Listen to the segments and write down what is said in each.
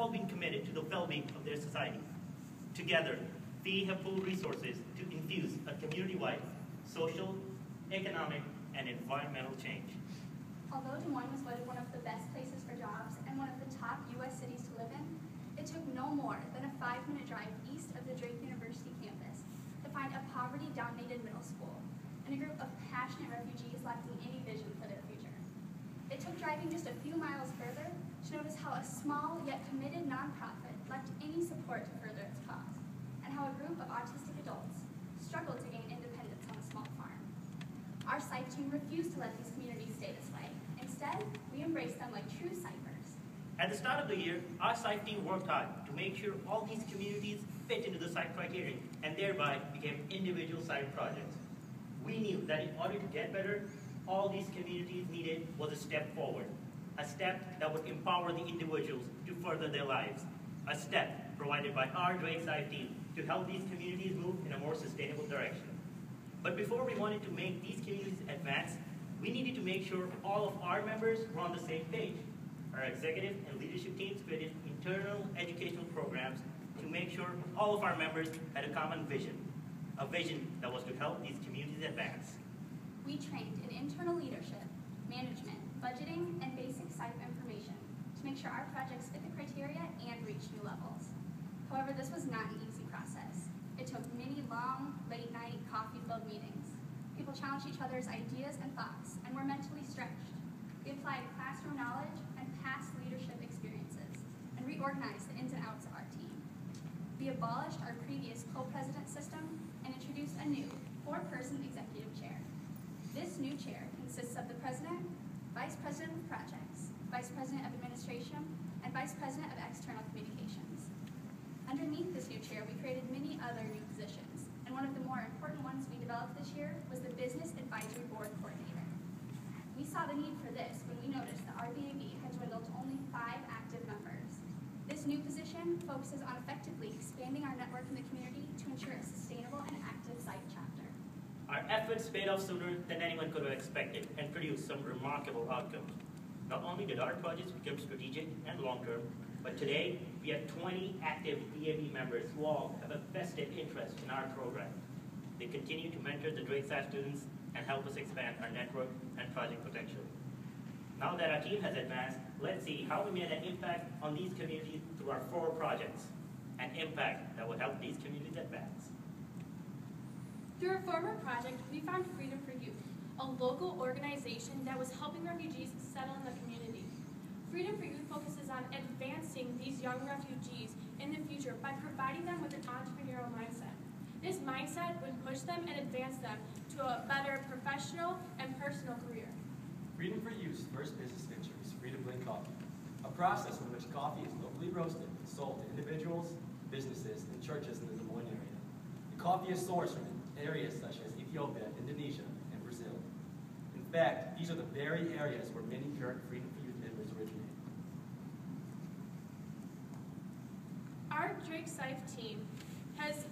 all been committed to the well-being of their society. Together, we have pooled resources to infuse a community-wide social, economic, and environmental change. Although Des Moines was voted one of the best places for jobs and one of the top U.S. cities to live in, it took no more than a 5-minute drive east of the Drake University campus to find a poverty-dominated middle school and a group of passionate refugees lacking any vision for their future. It took driving just a few miles further to notice how a small yet committed nonprofit lacked any support to further its cause, and how a group of autistic adults struggled to gain independence on a small farm. Our SIFE team refused to let these communities stay this way. Instead, we embraced them like true SIFErs. At the start of the year, our SIFE team worked hard to make sure all these communities fit into the SIFE criteria and thereby became individual SIFE projects. We knew that in order to get better, all these communities needed was a step forward, a step that would empower the individuals to further their lives, a step provided by our Drake SIFE team to help these communities move in a more sustainable direction. But before we wanted to make these communities advance, we needed to make sure all of our members were on the same page. Our executive and leadership teams created internal educational programs to make sure all of our members had a common vision, a vision that was to help these communities advance. We trained in internal leadership, management, budgeting, and basic SIFE information to make sure our projects fit the criteria and reach new levels. However, this was not an easy process. It took many long, late-night, coffee-filled meetings. People challenged each other's ideas and thoughts and were mentally stretched. We applied classroom knowledge and past leadership experiences and reorganized the ins and outs of our team. We abolished our previous co-president system and introduced a new 4-person executive chair. This new chair consists of the president, vice president of projects, vice president of administration, and vice president of external communications. Underneath this new chair, we created many other new positions, and one of the more important ones we developed this year was the Business Advisory Board Coordinator. We saw the need for this when we noticed that our BAB had dwindled to only 5 active members. This new position focuses on effectively expanding our network in the community to ensure a sustainable and active SIFE chapter. Our efforts paid off sooner than anyone could have expected and produced some remarkable outcomes. Not only did our projects become strategic and long-term, but today we have 20 active BAB members who all have a vested interest in our program. They continue to mentor the Drake SIFE students and help us expand our network and project potential. Now that our team has advanced, let's see how we made an impact on these communities through our 4 projects, an impact that will help these communities advance. Through our former project, we found Freedom for Youth, a local organization that was helping refugees settle in the community. Freedom for Youth focuses on advancing these young refugees in the future by providing them with an entrepreneurial mindset. This mindset would push them and advance them to a better professional and personal career. Freedom for Youth's first business venture is Freedom Blend Coffee, a process in which coffee is locally roasted and sold to individuals, businesses, and churches in the Des Moines area. The coffee is sourced from areas such as Ethiopia, Indonesia, and Brazil. In fact, these are the very areas where many current Freedom for Youth members originate. Our Drake SIFE team has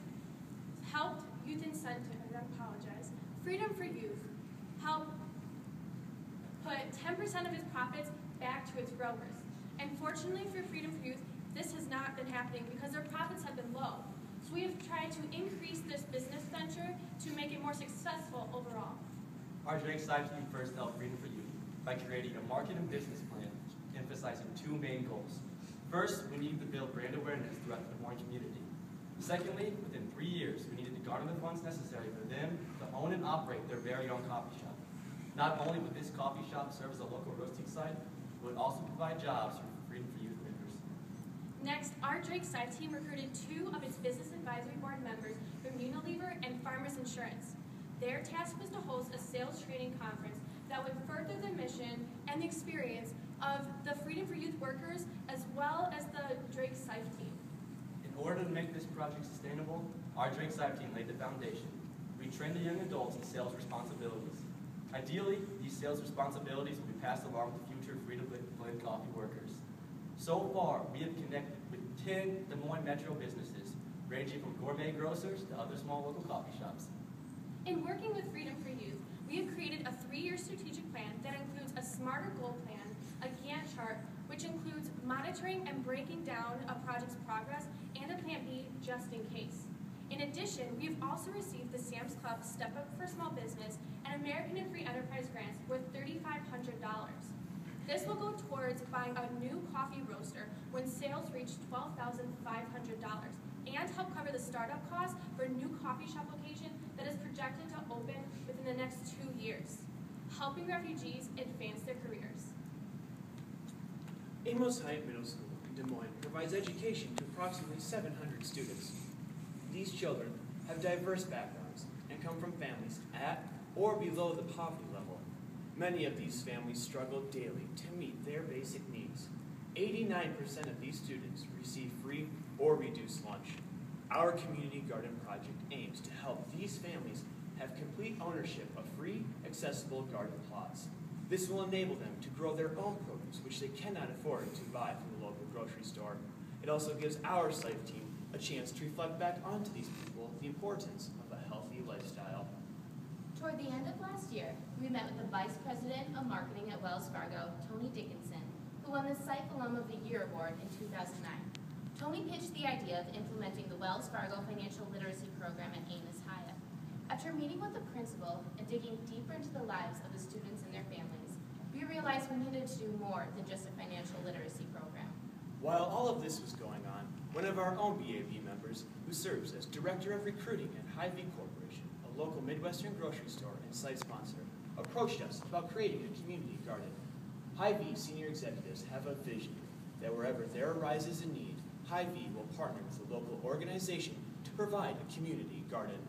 helped Youth Incentive, Freedom for Youth, help put 10% of its profits back to its growers. And fortunately for Freedom for Youth, this has not been happening because their profits have been low. So we have tried to increase this business venture to make it more successful overall. Our Drake SIFE team first helped Freedom for Youth by creating a market and business plan emphasizing 2 main goals. First, we needed to build brand awareness throughout the Des Moines community. Secondly, within 3 years, we needed to garner the funds necessary for them to own and operate their very own coffee shop. Not only would this coffee shop serve as a local roasting site, it would also provide jobs for Freedom for Youth members. Next, our Drake SIFE team recruited 2 of its Business Advisory Board members from Unilever and Farmers Insurance. Their task was to host a sales training conference that would further the mission and the experience of the Freedom for Youth workers as well as the Drake SIFE team. In order to make this project sustainable, our Drake SIFE team laid the foundation. We trained the young adults in sales responsibilities. Ideally, these sales responsibilities will be passed along to future Freedom Blend Coffee workers. So far, we have connected with 10 Des Moines metro businesses, ranging from gourmet grocers to other small local coffee shops. In working with Freedom for Youth, we have created a 3-year strategic plan that includes a smarter goal plan, a Gantt chart, which which includes monitoring and breaking down a project's progress and a Plan B just in case. In addition, we've also received the Sam's Club Step Up for Small Business and American and Free Enterprise grants worth $3,500. This will go towards buying a new coffee roaster when sales reach $12,500 and help cover the startup costs for a new coffee shop location that is projected to open within the next 2 years, helping refugees advance their careers. Amos Hyatt Middle School in Des Moines provides education to approximately 700 students. These children have diverse backgrounds and come from families at or below the poverty level. Many of these families struggle daily to meet their basic needs. 89% of these students receive free or reduced lunch. Our community garden project aims to help these families have complete ownership of free, accessible garden plots. This will enable them to grow their own produce, which they cannot afford to buy from the local grocery store. It also gives our SIFE team a chance to reflect back onto these people the importance of a healthy lifestyle. Toward the end of last year, we met with the Vice President of Marketing at Wells Fargo, Tony Dickinson, who won the SIFE Alum of the Year Award in 2009. Tony pitched the idea of implementing the Wells Fargo Financial Literacy Program at Amos Hyatt. After meeting with the principal and digging deeper into the lives of the students and their families, we realized we needed to do more than just a financial literacy program. While all of this was going on, one of our own BAB members, who serves as Director of Recruiting at Hy-Vee Corporation, a local Midwestern grocery store and site sponsor, approached us about creating a community garden. Hy-Vee senior executives have a vision that wherever there arises a need, Hy-Vee will partner with a local organization to provide a community garden.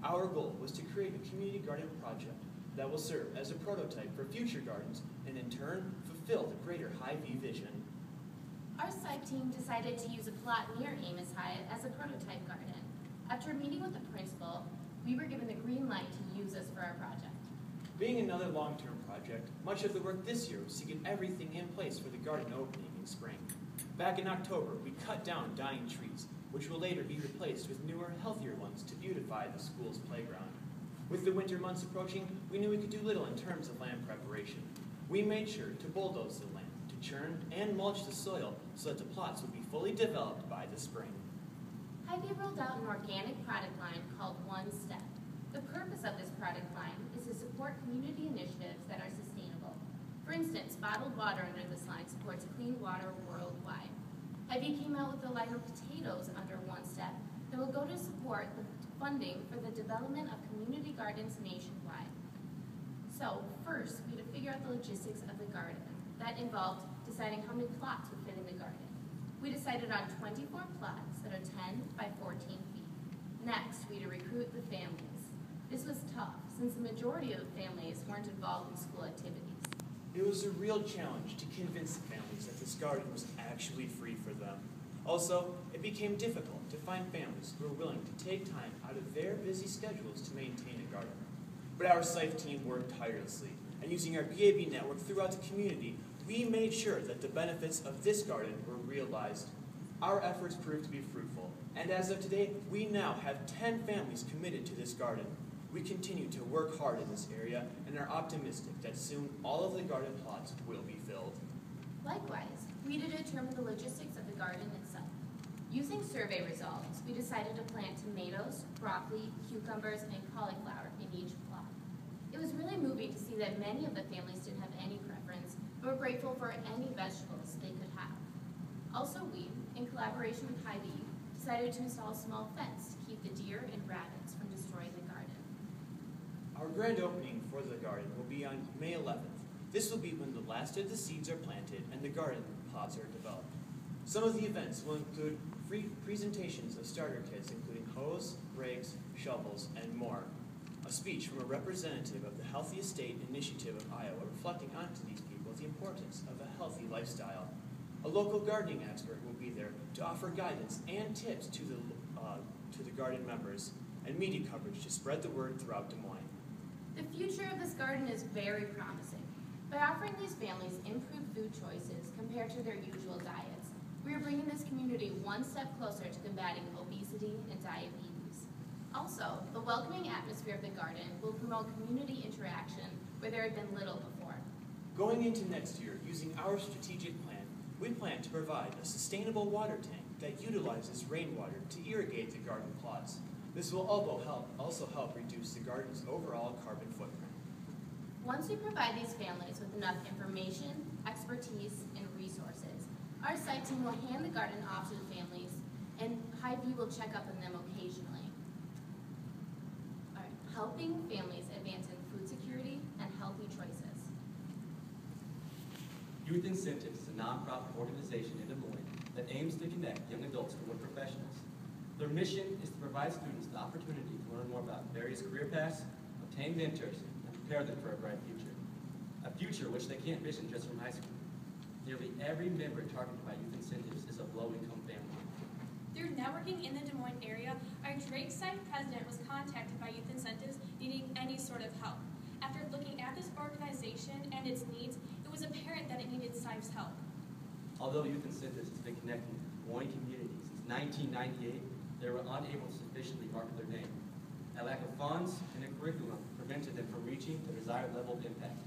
Our goal was to create a community garden project that will serve as a prototype for future gardens and in turn fulfill the greater Hy-Vee vision. Our site team decided to use a plot near Amos Hyatt as a prototype garden. After meeting with the principal, we were given the green light to use this for our project. Being another long-term project, much of the work this year was to get everything in place for the garden opening in spring. Back in October, we cut down dying trees, which will later be replaced with newer, healthier ones to beautify the school's playground. With the winter months approaching, we knew we could do little in terms of land preparation. We made sure to bulldoze the land, to churn and mulch the soil so that the plots would be fully developed by the spring. Hy-Vee rolled out an organic product line called One Step. The purpose of this product line is to support community initiatives that are sustainable. For instance, bottled water under this line supports clean water worldwide. Hy-Vee came out with a line of potatoes under One Step that will go to support the funding for the development of community gardens nationwide. So first, we had to figure out the logistics of the garden. That involved deciding how many plots would fit in the garden. We decided on 24 plots that are 10 by 14 feet. Next, we had to recruit the families. This was tough, since the majority of the families weren't involved in school activities. It was a real challenge to convince the families that this garden was actually free for them. Also, it became difficult to find families who were willing to take time out of their busy schedules to maintain a garden. But our SIFE team worked tirelessly, and using our BAB network throughout the community, we made sure that the benefits of this garden were realized. Our efforts proved to be fruitful, and as of today, we now have 10 families committed to this garden. We continue to work hard in this area and are optimistic that soon all of the garden plots will be filled. Likewise, we had to determine the logistics of the garden itself. Using survey results, we decided to plant tomatoes, broccoli, cucumbers, and cauliflower in each plot. It was really moving to see that many of the families didn't have any preference, but were grateful for any vegetables they could have. Also, we, in collaboration with Hy-Vee, decided to install a small fence to keep the deer and rabbits from destroying the garden. Our grand opening for the garden will be on May 11th. This will be when the last of the seeds are planted and the garden plots are developed. Some of the events will include free presentations of starter kits, including hose, rakes, shovels, and more. A speech from a representative of the Healthy Estate Initiative of Iowa reflecting onto these people the importance of a healthy lifestyle. A local gardening expert will be there to offer guidance and tips to the garden members, and media coverage to spread the word throughout Des Moines. The future of this garden is very promising. By offering these families improved food choices compared to their usual diets, we are bringing this community one step closer to combating obesity and diabetes. Also, the welcoming atmosphere of the garden will promote community interaction where there had been little before. Going into next year, using our strategic plan, We plan to provide a sustainable water tank that utilizes rainwater to irrigate the garden plots. This will also help reduce the garden's overall carbon footprint. Once we provide these families with enough information, expertise, and resources, our site team will hand the garden off to the families, and Highview will check up on them occasionally. All right, helping families advance in food security and healthy choices. Youth Incentives is a nonprofit organization in Des Moines that aims to connect young adults to work professionals. Their mission is to provide students the opportunity to learn more about various career paths, obtain mentors, and prepare them for a bright future. A future which they can't vision just from high school. Nearly every member targeted by Youth Incentives is of low-income family. Through networking in the Des Moines area, our Drake site president was contacted by Youth Incentives needing any sort of help. After looking at this organization and its needs, it was apparent that it needed SIFE's help. Although Youth Incentives has been connecting the Des Moines community since 1998, they were unable to sufficiently market their name. A lack of funds and a curriculum prevented them from reaching the desired level of impact.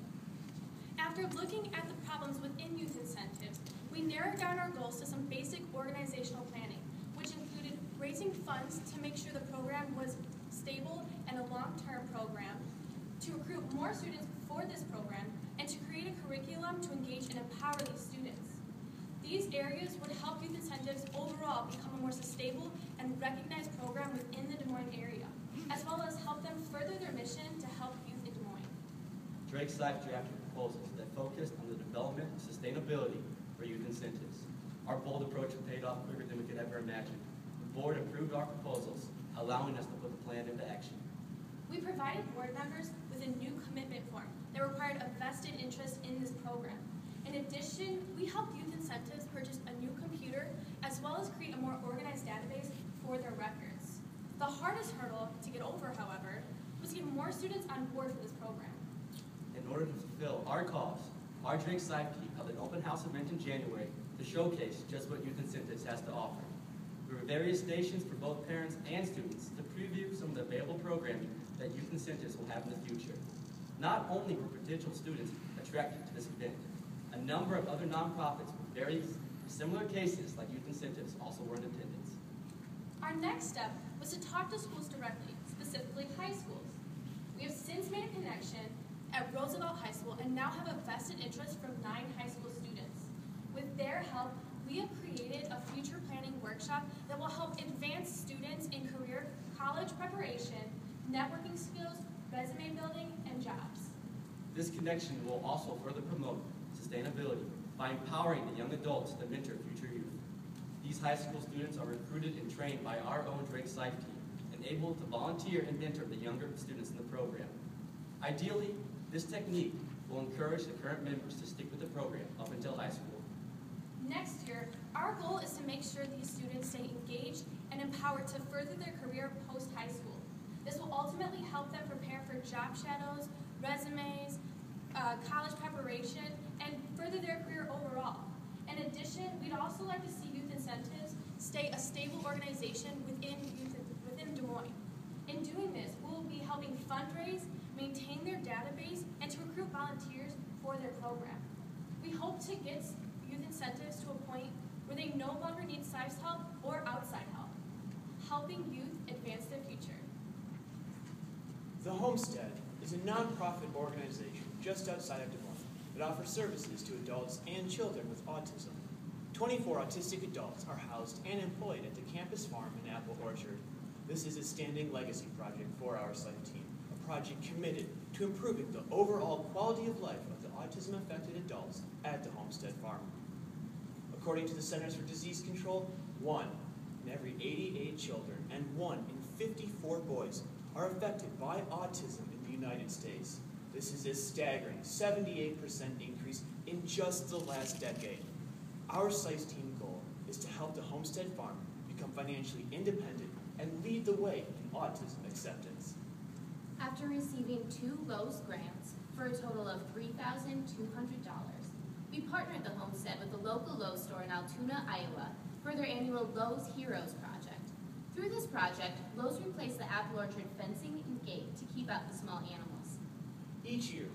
After looking at the problems within Youth Incentives, we narrowed down our goals to some basic organizational planning, which included raising funds to make sure the program was stable and a long-term program, to recruit more students for this program, and to create a curriculum to engage and empower these students. These areas would help Youth Incentives overall become a more sustainable and recognized program within the Des Moines area, as well as help them further their mission to help youth in Des Moines. Drake SIFE drafted proposals that focused on the development of sustainability for Youth Incentives. Our bold approach paid off quicker than we could ever imagine. The board approved our proposals, allowing us to put the plan into action. We provided board members with a new commitment form that required a vested interest in this program. In addition, we helped Youth Incentives purchase a new computer as well as create a more organized database for their records. The hardest hurdle to get over, however, was to get more students on board for this program. In order to fulfill our cause, our Drake SIFE team held an open house event in January to showcase just what Youth Incentives has to offer. There were various stations for both parents and students to preview some of the available programming that Youth Incentives will have in the future. Not only were potential students attracted to this event, a number of other nonprofits with very similar cases like Youth Incentives also were in attendance. Our next step was to talk to schools directly, specifically high schools. We have since made a connection at Roosevelt High School and now have a vested interest from 9 high school students. With their help, we have created a future planning workshop that will help advance students in career, college preparation, networking skills, resume building, and jobs. This connection will also further promote sustainability by empowering the young adults to mentor future youth. These high school students are recruited and trained by our own Drake SIFE team and able to volunteer and mentor the younger students in the program. Ideally, this technique will encourage the current members to stick with the program up until high school. Next year, our goal is to make sure these students stay engaged and empowered to further their career post-high school. This will ultimately help them prepare for job shadows, resumes, college preparation, and further their career overall. In addition, we'd also like to see Youth Incentives stay a stable organization within Des Moines. In doing this, we will be helping fundraise, maintain their database, and to recruit volunteers for their program. We hope to get Youth Incentives to a point where they no longer need SIFE's help or outside help, helping youth advance their future. The Homestead is a nonprofit organization just outside of Des Moines that offers services to adults and children with autism. 24 autistic adults are housed and employed at the campus farm in Apple Orchard. This is a standing legacy project for our SIFE team, a project committed to improving the overall quality of life of the autism-affected adults at the Homestead Farm. According to the Centers for Disease Control, 1 in every 88 children and 1 in 54 boys are affected by autism in the United States. This is a staggering 78% increase in just the last decade. Our SIFE team goal is to help the Homestead Farm become financially independent and lead the way in autism acceptance. After receiving 2 Lowe's grants for a total of $3,200, we partnered the Homestead with the local Lowe's store in Altoona, Iowa for their annual Lowe's Heroes project. Through this project, Lowe's replaced the Apple Orchard fencing and gate to keep out the small animals. Each year,